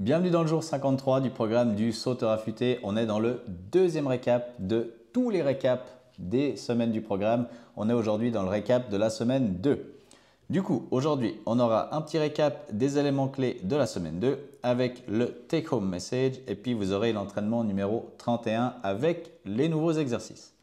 Bienvenue dans le jour 53 du programme du sauteur affûté. On est dans le deuxième récap de tous les récaps des semaines du programme. On est aujourd'hui dans le récap de la semaine 2. Du coup, aujourd'hui, on aura un petit récap des éléments clés de la semaine 2 avec le take-home message et puis vous aurez l'entraînement numéro 31 avec les nouveaux exercices.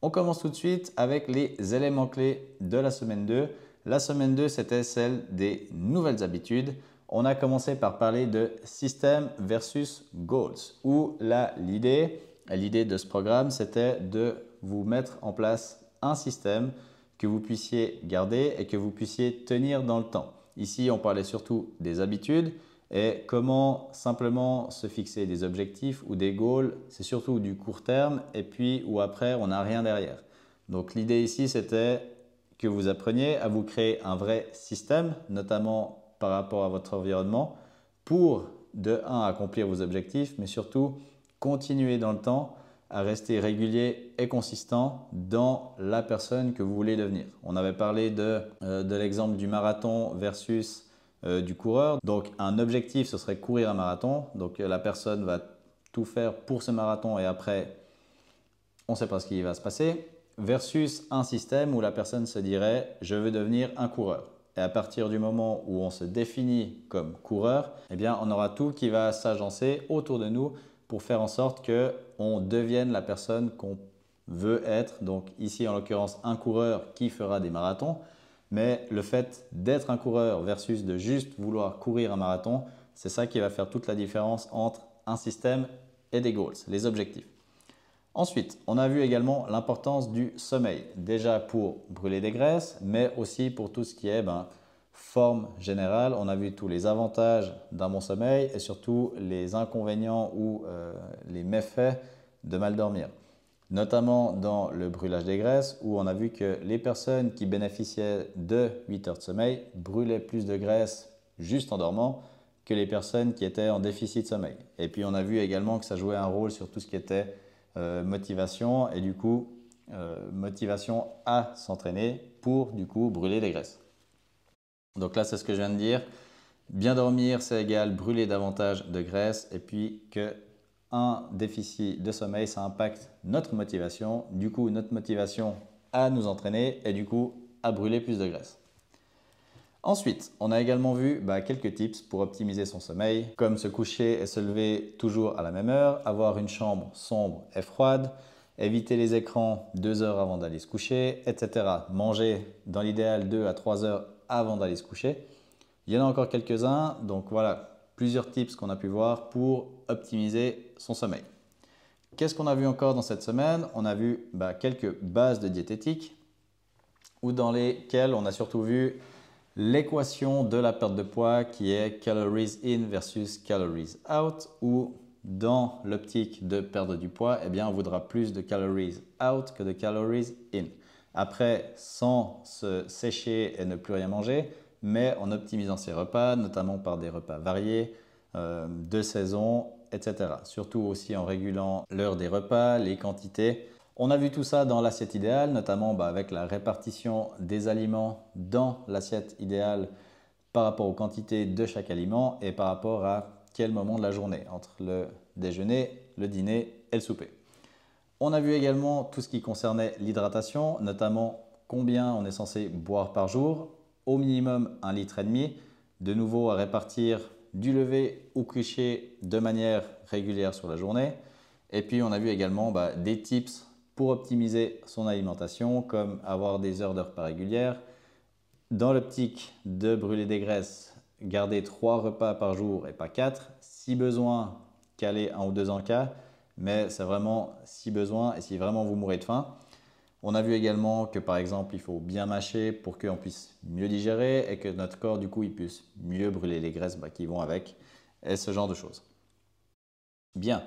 On commence tout de suite avec les éléments clés de la semaine 2. La semaine 2, c'était celle des nouvelles habitudes. On a commencé par parler de système versus goals, où l'idée de ce programme, c'était de vous mettre en place un système que vous puissiez garder et que vous puissiez tenir dans le temps. Ici, on parlait surtout des habitudes et comment simplement se fixer des objectifs ou des goals, c'est surtout du court terme et puis où après, on n'a rien derrière. Donc l'idée ici, c'était que vous appreniez à vous créer un vrai système, notamment par rapport à votre environnement pour, de 1, accomplir vos objectifs, mais surtout continuer dans le temps à rester régulier et consistant dans la personne que vous voulez devenir. On avait parlé de l'exemple du marathon versus du coureur. Donc un objectif, ce serait courir un marathon. Donc la personne va tout faire pour ce marathon et après, on ne sait pas ce qui va se passer. Versus un système où la personne se dirait « je veux devenir un coureur ». Et à partir du moment où on se définit comme coureur, eh bien, on aura tout qui va s'agencer autour de nous pour faire en sorte qu'on devienne la personne qu'on veut être. Donc ici, en l'occurrence, un coureur qui fera des marathons. Mais le fait d'être un coureur versus de juste vouloir courir un marathon, c'est ça qui va faire toute la différence entre un système et des goals, les objectifs. Ensuite, on a vu également l'importance du sommeil, déjà pour brûler des graisses, mais aussi pour tout ce qui est forme générale. On a vu tous les avantages d'un bon sommeil et surtout les inconvénients ou les méfaits de mal dormir. Notamment dans le brûlage des graisses où on a vu que les personnes qui bénéficiaient de 8 heures de sommeil brûlaient plus de graisse juste en dormant que les personnes qui étaient en déficit de sommeil. Et puis on a vu également que ça jouait un rôle sur tout ce qui était motivation et du coup motivation à s'entraîner pour du coup brûler des graisses. Donc là c'est ce que je viens de dire. Bien dormir c'est égal brûler davantage de graisse et puis que un déficit de sommeil ça impacte notre motivation, du coup notre motivation à nous entraîner et du coup à brûler plus de graisse. Ensuite, on a également vu quelques tips pour optimiser son sommeil, comme se coucher et se lever toujours à la même heure, avoir une chambre sombre et froide, éviter les écrans 2 heures avant d'aller se coucher, etc. Manger dans l'idéal 2 à 3 heures avant d'aller se coucher. Il y en a encore quelques-uns, donc voilà, plusieurs tips qu'on a pu voir pour optimiser son sommeil. Qu'est-ce qu'on a vu encore dans cette semaine? On a vu quelques bases de diététique, ou dans lesquelles on a surtout vu l'équation de la perte de poids qui est calories in versus calories out, où dans l'optique de perdre du poids, eh bien, on voudra plus de calories out que de calories in. Après, sans se sécher et ne plus rien manger, mais en optimisant ses repas, notamment par des repas variés, de saison, etc. Surtout aussi en régulant l'heure des repas, les quantités. On a vu tout ça dans l'assiette idéale, notamment avec la répartition des aliments dans l'assiette idéale par rapport aux quantités de chaque aliment et par rapport à quel moment de la journée, entre le déjeuner, le dîner et le souper. On a vu également tout ce qui concernait l'hydratation, notamment combien on est censé boire par jour, au minimum 1,5 litre, de nouveau à répartir du lever au coucher de manière régulière sur la journée. Et puis on a vu également des tips pour optimiser son alimentation, comme avoir des heures de repas régulières. Dans l'optique de brûler des graisses, garder 3 repas par jour et pas 4. Si besoin, caler 1 ou 2 en cas, mais c'est vraiment si besoin et si vraiment vous mourrez de faim. On a vu également que par exemple, il faut bien mâcher pour qu'on puisse mieux digérer et que notre corps du coup il puisse mieux brûler les graisses qui vont avec et ce genre de choses. Bien.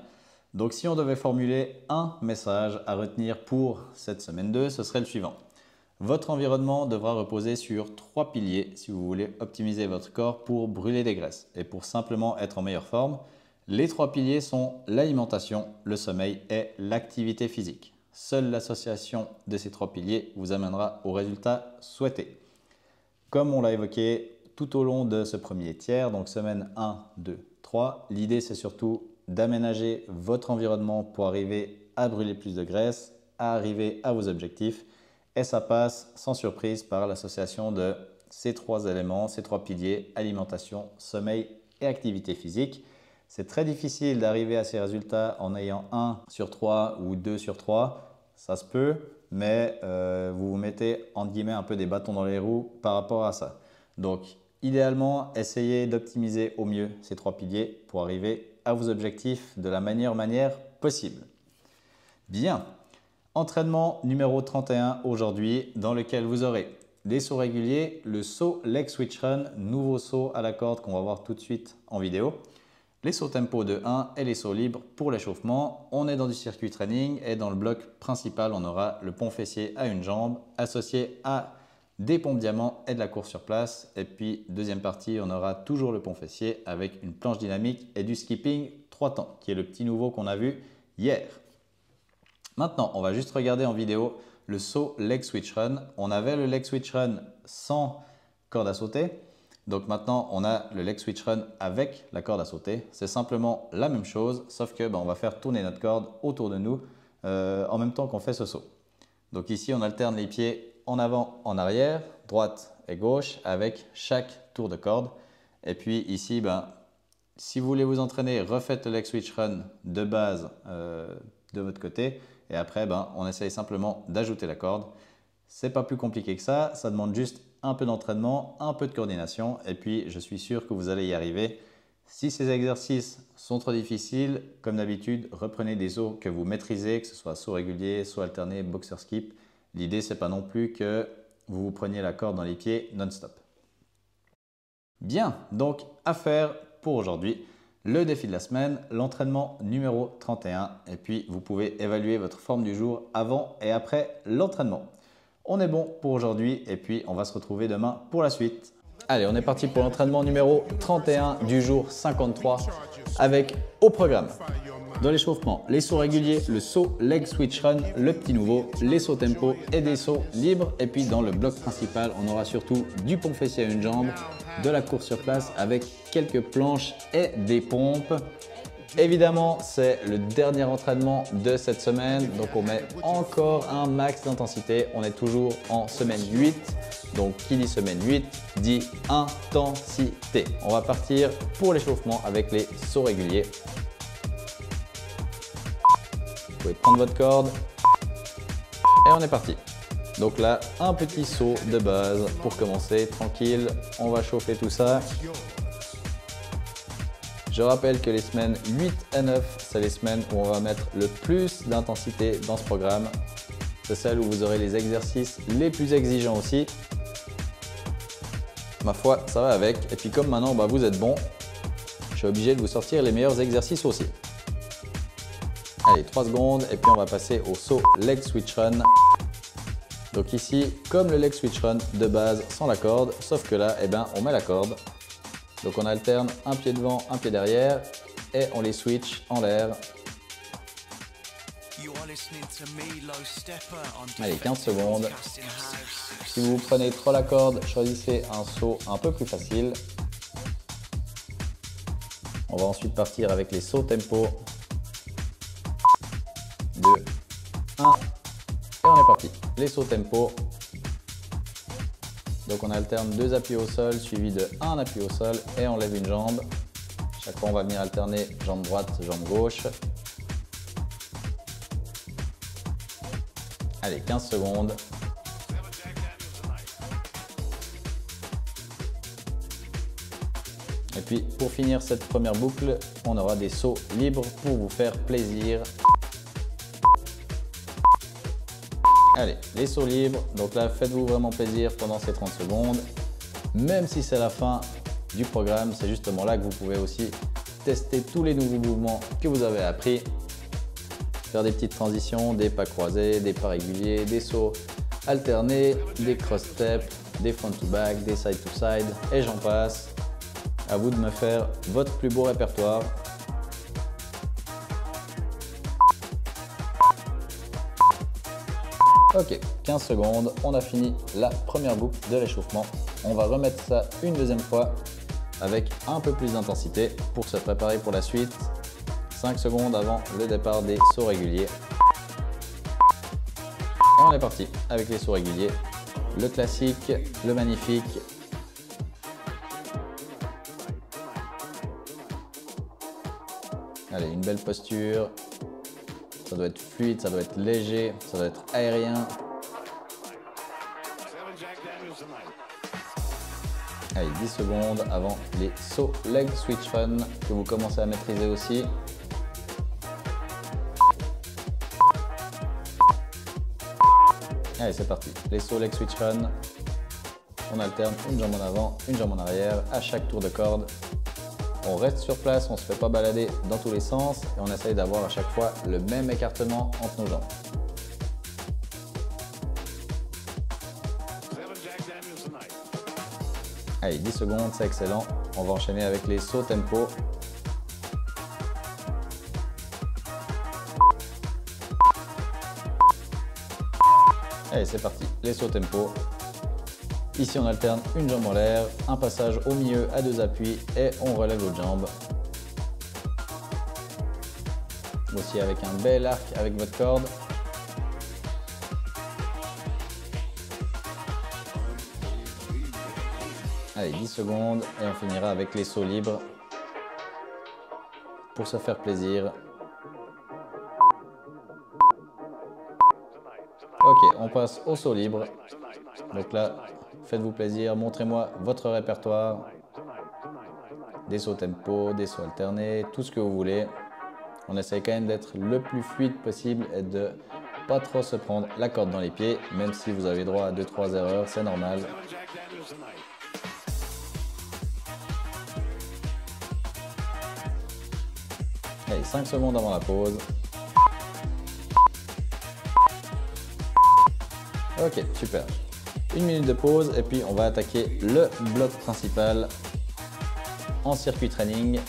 Donc si on devait formuler un message à retenir pour cette semaine 2, ce serait le suivant. Votre environnement devra reposer sur 3 piliers si vous voulez optimiser votre corps pour brûler des graisses et pour simplement être en meilleure forme. Les 3 piliers sont l'alimentation, le sommeil et l'activité physique. Seule l'association de ces 3 piliers vous amènera au résultat souhaité. Comme on l'a évoqué tout au long de ce premier tiers, donc semaine 1, 2, 3. L'idée, c'est surtout d'aménager votre environnement pour arriver à brûler plus de graisse, à arriver à vos objectifs. Et ça passe sans surprise par l'association de ces 3 éléments, ces 3 piliers, alimentation, sommeil et activité physique. C'est très difficile d'arriver à ces résultats en ayant 1 sur 3 ou 2 sur 3. Ça se peut, mais vous vous mettez entre guillemets un peu des bâtons dans les roues par rapport à ça. Donc, idéalement, essayez d'optimiser au mieux ces 3 piliers pour arriver à vos objectifs de la meilleure manière possible. Bien, entraînement numéro 31 aujourd'hui dans lequel vous aurez des sauts réguliers, le saut Leg Switch Run, nouveau saut à la corde qu'on va voir tout de suite en vidéo. Les sauts tempo de 1 et les sauts libres pour l'échauffement. On est dans du circuit training et dans le bloc principal, on aura le pont fessier à une jambe associé à des pompes diamants et de la course sur place. Et puis, deuxième partie, on aura toujours le pont fessier avec une planche dynamique et du skipping 3 temps, qui est le petit nouveau qu'on a vu hier. Maintenant, on va juste regarder en vidéo le saut Leg Switch Run. On avait le Leg Switch Run sans corde à sauter. Donc maintenant, on a le Leg Switch Run avec la corde à sauter. C'est simplement la même chose, sauf que on va faire tourner notre corde autour de nous en même temps qu'on fait ce saut. Donc ici, on alterne les pieds en avant, en arrière, droite et gauche avec chaque tour de corde. Et puis ici, si vous voulez vous entraîner, refaites le Leg Switch Run de base de votre côté. Et après, on essaye simplement d'ajouter la corde. C'est pas plus compliqué que ça. Ça demande juste un peu d'entraînement, un peu de coordination. Et puis, je suis sûr que vous allez y arriver. Si ces exercices sont trop difficiles, comme d'habitude, reprenez des sauts que vous maîtrisez, que ce soit saut régulier, saut alterné, boxer skip. L'idée, c'est pas non plus que vous vous preniez la corde dans les pieds non-stop. Bien, donc à faire pour aujourd'hui. Le défi de la semaine, l'entraînement numéro 31 et puis vous pouvez évaluer votre forme du jour avant et après l'entraînement. On est bon pour aujourd'hui et puis on va se retrouver demain pour la suite. Allez, on est parti pour l'entraînement numéro 31 du jour 53 avec au programme dans l'échauffement, les sauts réguliers, le saut Leg Switch Run, le petit nouveau, les sauts tempo et des sauts libres. Et puis dans le bloc principal, on aura surtout du pont fessier à une jambe, de la course sur place avec quelques planches et des pompes. Évidemment, c'est le dernier entraînement de cette semaine, donc on met encore un max d'intensité. On est toujours en semaine 8, donc qui dit semaine 8 dit intensité. On va partir pour l'échauffement avec les sauts réguliers. Vous pouvez prendre votre corde et on est parti. Donc là, un petit saut de base pour commencer, tranquille. On va chauffer tout ça. Je rappelle que les semaines 8 et 9, c'est les semaines où on va mettre le plus d'intensité dans ce programme. C'est celle où vous aurez les exercices les plus exigeants aussi. Ma foi, ça va avec. Et puis comme maintenant vous êtes bon, je suis obligé de vous sortir les meilleurs exercices aussi. Allez, 3 secondes et puis on va passer au saut Leg Switch Run. Donc ici, comme le Leg Switch Run de base sans la corde, sauf que là, on met la corde. Donc on alterne un pied devant, un pied derrière et on les switch en l'air. Allez, 15 secondes. Si vous prenez trop la corde, choisissez un saut un peu plus facile. On va ensuite partir avec les sauts tempo. 2, 1 et on est parti. Les sauts tempo. Donc on alterne 2 appuis au sol suivi de 1 appui au sol et on lève une jambe. Chaque fois on va venir alterner jambe droite, jambe gauche. Allez, 15 secondes. Et puis pour finir cette première boucle, on aura des sauts libres pour vous faire plaisir. Allez, les sauts libres, donc là faites-vous vraiment plaisir pendant ces 30 secondes. Même si c'est la fin du programme, c'est justement là que vous pouvez aussi tester tous les nouveaux mouvements que vous avez appris. Faire des petites transitions, des pas croisés, des pas réguliers, des sauts alternés, des cross-steps, des front to back, des side to side et j'en passe. À vous de me faire votre plus beau répertoire. Ok, 15 secondes, on a fini la première boucle de l'échauffement. On va remettre ça une deuxième fois avec un peu plus d'intensité pour se préparer pour la suite. 5 secondes avant le départ des sauts réguliers. Et on est parti avec les sauts réguliers. Le classique, le magnifique. Allez, une belle posture. Ça doit être fluide, ça doit être léger, ça doit être aérien. Allez, 10 secondes avant les sauts leg switch run que vous commencez à maîtriser aussi. Allez, c'est parti. Les sauts leg switch run. On alterne une jambe en avant, une jambe en arrière à chaque tour de corde. On reste sur place, on ne se fait pas balader dans tous les sens et on essaye d'avoir à chaque fois le même écartement entre nos jambes. Allez, 10 secondes, c'est excellent. On va enchaîner avec les sauts tempo. Allez, c'est parti, les sauts tempo. Ici, on alterne une jambe en l'air, un passage au milieu à 2 appuis et on relève l'autre jambe. Aussi avec un bel arc avec votre corde. Allez, 10 secondes et on finira avec les sauts libres pour se faire plaisir. Ok, on passe au saut libre. Donc là, faites-vous plaisir, montrez-moi votre répertoire. Des sauts tempo, des sauts alternés, tout ce que vous voulez. On essaye quand même d'être le plus fluide possible et de pas trop se prendre la corde dans les pieds, même si vous avez droit à 2-3 erreurs, c'est normal. Allez, 5 secondes avant la pause. Ok, super. 1 minute de pause et puis on va attaquer le bloc principal en circuit training.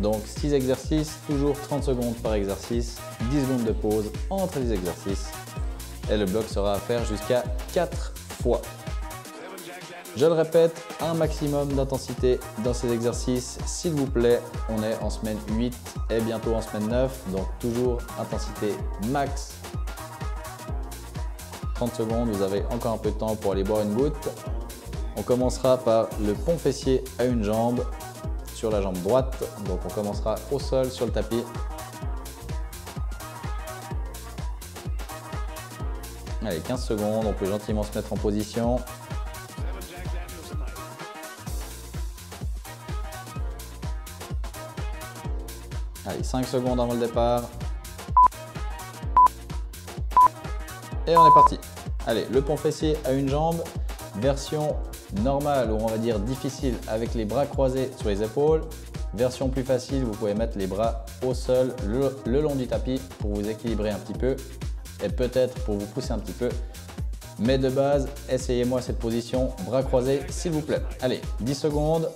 Donc 6 exercices, toujours 30 secondes par exercice, 10 secondes de pause entre les exercices. Et le bloc sera à faire jusqu'à 4 fois. Je le répète, un maximum d'intensité dans ces exercices, s'il vous plaît. On est en semaine 8 et bientôt en semaine 9, donc toujours intensité max. 30 secondes, vous avez encore un peu de temps pour aller boire une goutte. On commencera par le pont fessier à une jambe sur la jambe droite. Donc on commencera au sol sur le tapis. Allez, 15 secondes, on peut gentiment se mettre en position. Allez, 5 secondes avant le départ. Et on est parti. Allez, le pont fessier à une jambe, version normale ou on va dire difficile avec les bras croisés sur les épaules. Version plus facile, vous pouvez mettre les bras au sol le long du tapis pour vous équilibrer un petit peu et peut-être pour vous pousser un petit peu. Mais de base, essayez-moi cette position, bras croisés s'il vous plaît. Allez, 10 secondes.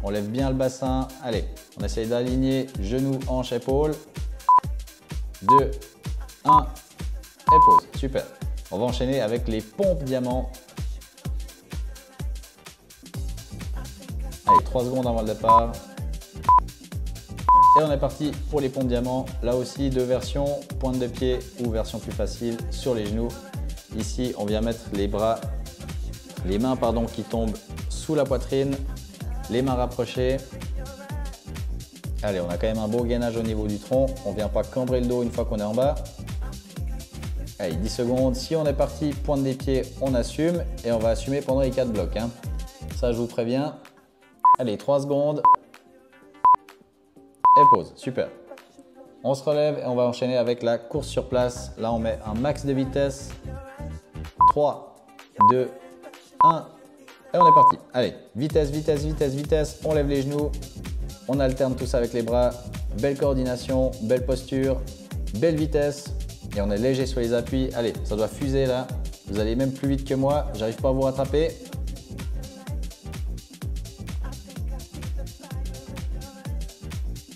On lève bien le bassin. Allez, on essaye d'aligner genoux, hanches, épaules. 2, 1. Et pause, super. On va enchaîner avec les pompes diamants. Allez, 3 secondes avant le départ. Et on est parti pour les pompes diamants. Là aussi, 2 versions, pointe de pied ou version plus facile sur les genoux. Ici, on vient mettre les mains qui tombent sous la poitrine, les mains rapprochées. Allez, on a quand même un beau gainage au niveau du tronc. On ne vient pas cambrer le dos une fois qu'on est en bas. Allez, 10 secondes. Si on est parti, pointe des pieds, on assume. Et on va assumer pendant les 4 blocs. Hein. Ça, je vous préviens. Allez, 3 secondes. Et pause. Super. On se relève et on va enchaîner avec la course sur place. Là, on met un max de vitesse. 3, 2, 1. Et on est parti. Allez, vitesse, vitesse, vitesse, vitesse. On lève les genoux. On alterne tout ça avec les bras. Belle coordination, belle posture, belle vitesse. Et on est léger sur les appuis. Allez, ça doit fuser là. Vous allez même plus vite que moi. J'arrive pas à vous rattraper.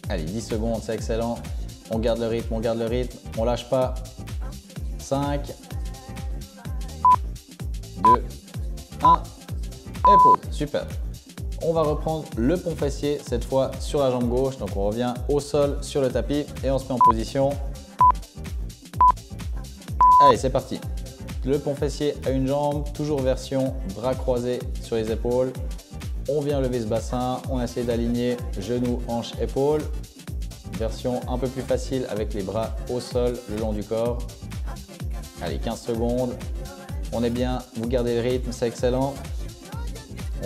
Allez, 10 secondes, c'est excellent. On garde le rythme, on garde le rythme. On lâche pas. 5, 2, 1. Et pause. Super. On va reprendre le pont fessier, cette fois sur la jambe gauche. Donc on revient au sol sur le tapis et on se met en position. Allez, c'est parti. Le pont fessier à une jambe, toujours version bras croisés sur les épaules. On vient lever ce bassin, on essaie d'aligner genoux, hanches, épaules. Version un peu plus facile avec les bras au sol le long du corps. Allez, 15 secondes. On est bien, vous gardez le rythme, c'est excellent.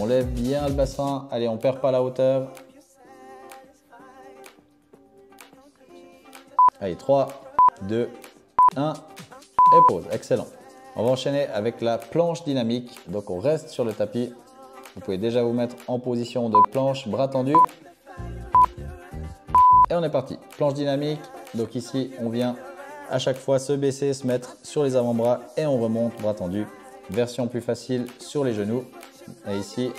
On lève bien le bassin. Allez, on ne perd pas la hauteur. Allez, 3, 2, 1 et pause. Excellent. On va enchaîner avec la planche dynamique. Donc, on reste sur le tapis. Vous pouvez déjà vous mettre en position de planche, bras tendus. Et on est parti. Planche dynamique. Donc ici, on vient à chaque fois se baisser, se mettre sur les avant-bras et on remonte, bras tendus. Version plus facile sur les genoux. Et ici,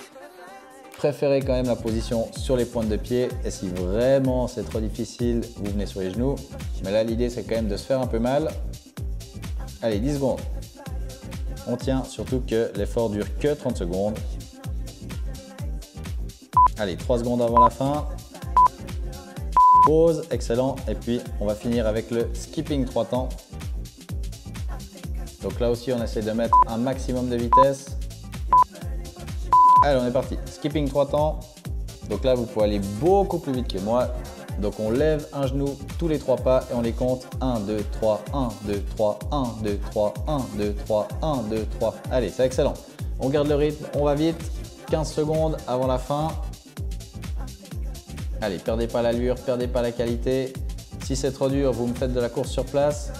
préférez quand même la position sur les pointes de pied. Et si vraiment c'est trop difficile, vous venez sur les genoux. Mais là, l'idée, c'est quand même de se faire un peu mal. Allez, 10 secondes. On tient, surtout que l'effort dure que 30 secondes. Allez, 3 secondes avant la fin. Pause, excellent. Et puis, on va finir avec le skipping 3 temps. Donc là aussi, on essaie de mettre un maximum de vitesse. Allez, on est parti. Skipping 3 temps. Donc là, vous pouvez aller beaucoup plus vite que moi. Donc on lève un genou tous les 3 pas et on les compte. 1, 2, 3, 1, 2, 3, 1, 2, 3, 1, 2, 3, 1, 2, 3. Allez, c'est excellent. On garde le rythme, on va vite. 15 secondes avant la fin. Allez, perdez pas l'allure, perdez pas la qualité. Si c'est trop dur, vous me faites de la course sur place.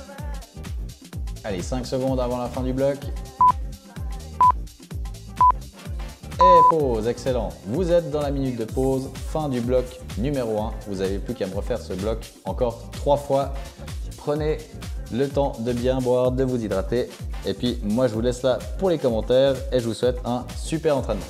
Allez, 5 secondes avant la fin du bloc. Et pause, excellent. Vous êtes dans la minute de pause, fin du bloc numéro 1. Vous n'avez plus qu'à me refaire ce bloc encore 3 fois. Prenez le temps de bien boire, de vous hydrater. Et puis, moi, je vous laisse là pour les commentaires et je vous souhaite un super entraînement.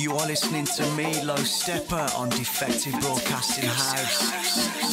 You are listening to me, Low Stepper, on Defective Broadcasting House.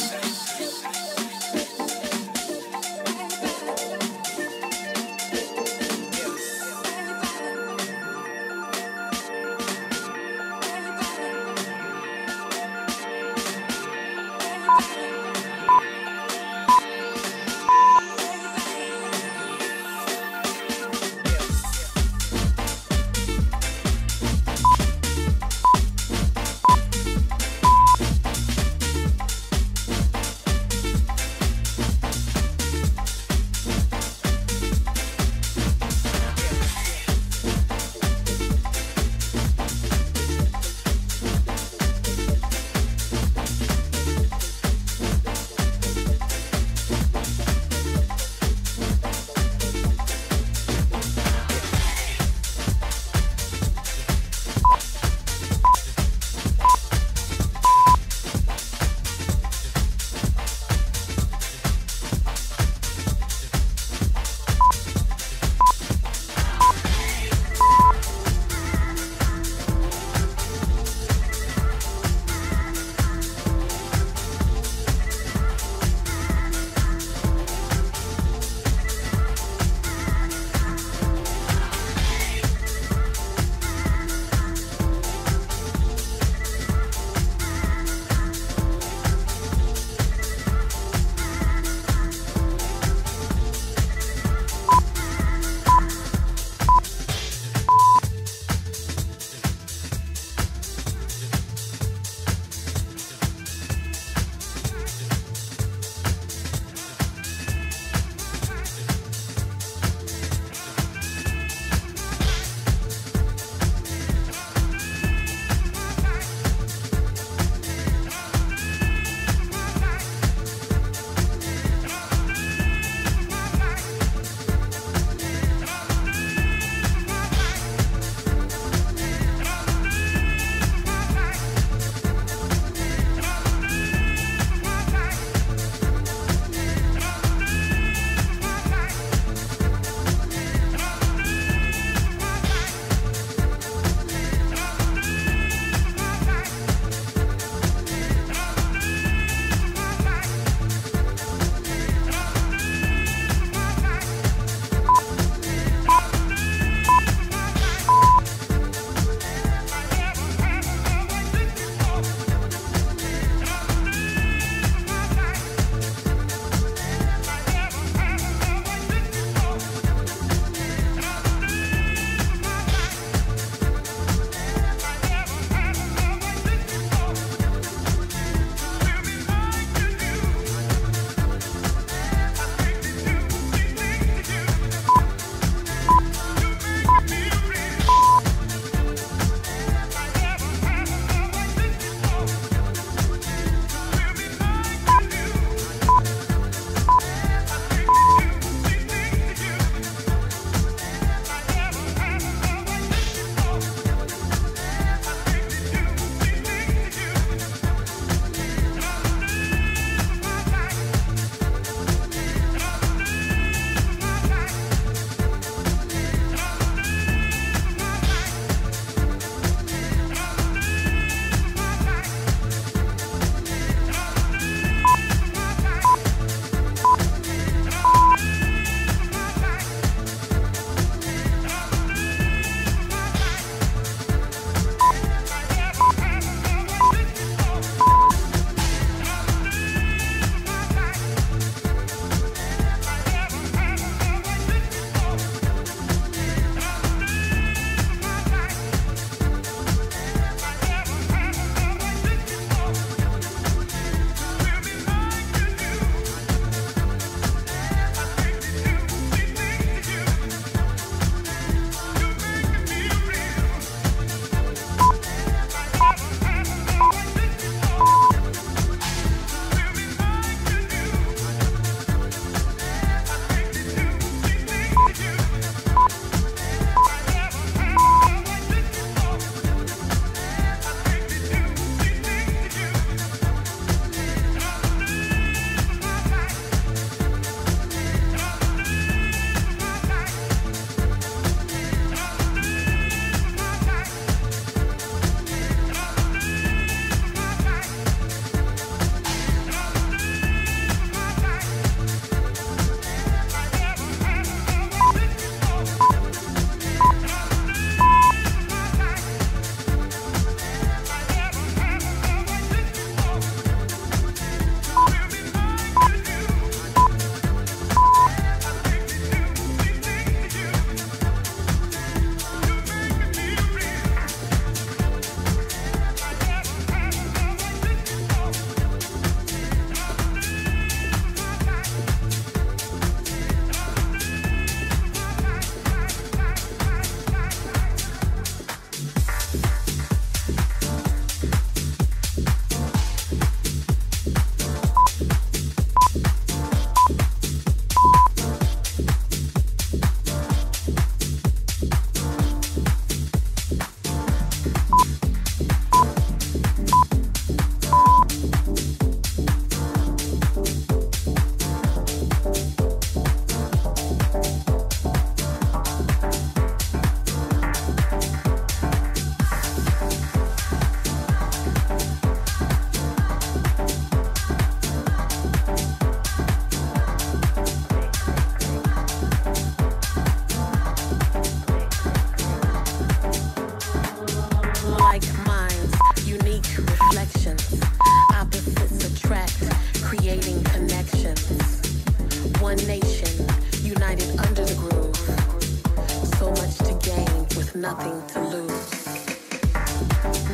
with nothing to lose.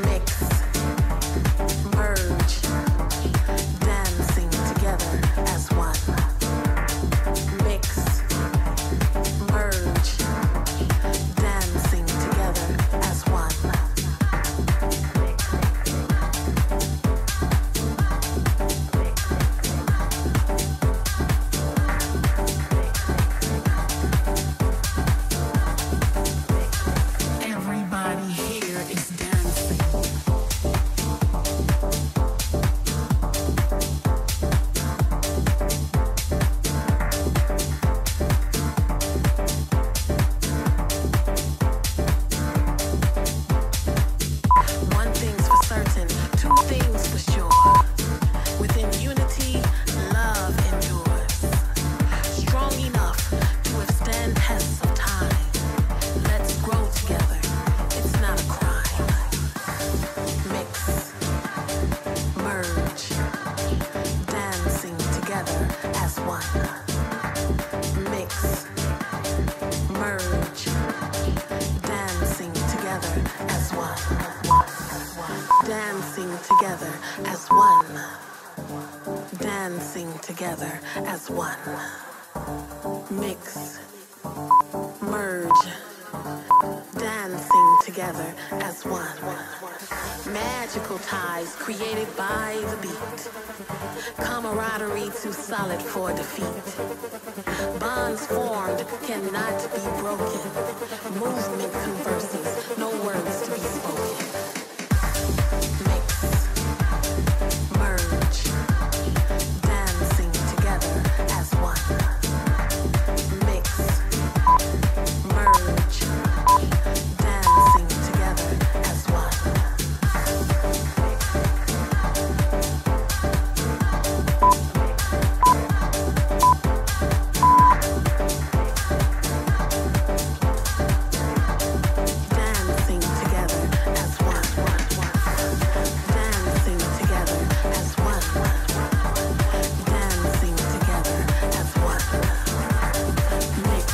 Mix, merge, dancing together as one. Mix, merge, dancing together as one. Everybody here is dancing. One thing's for certain, two things for sure. Within unity, love endures. Strong enough to withstand tests of time. Let's grow together. It's not a crime. Mix, merge, dancing together as one. Mix, merge, dancing together as one. Dancing together as one. Dancing together as one. Mix, merge, dancing together as one. Magical ties created by the beat. Camaraderie too solid for defeat. Bonds formed cannot be broken. Movement converses, no words to be spoken. Mix, merge, dancing together as one. Mix, merge, dancing together as one. Dancing together as one. Dancing together as one. Dancing together as one. Mix,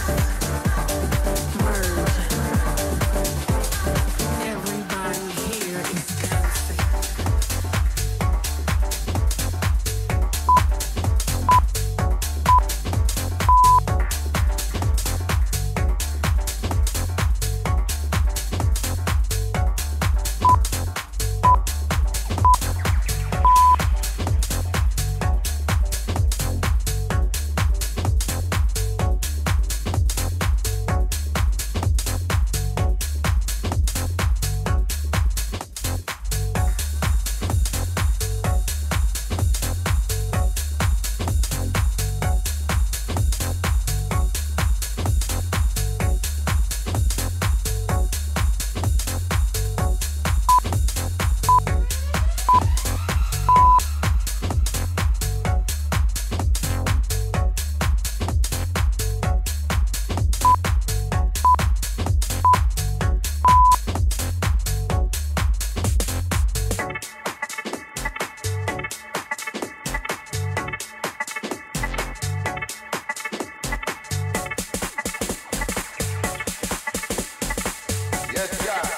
merge. Everybody here is dancing. Yes, yeah.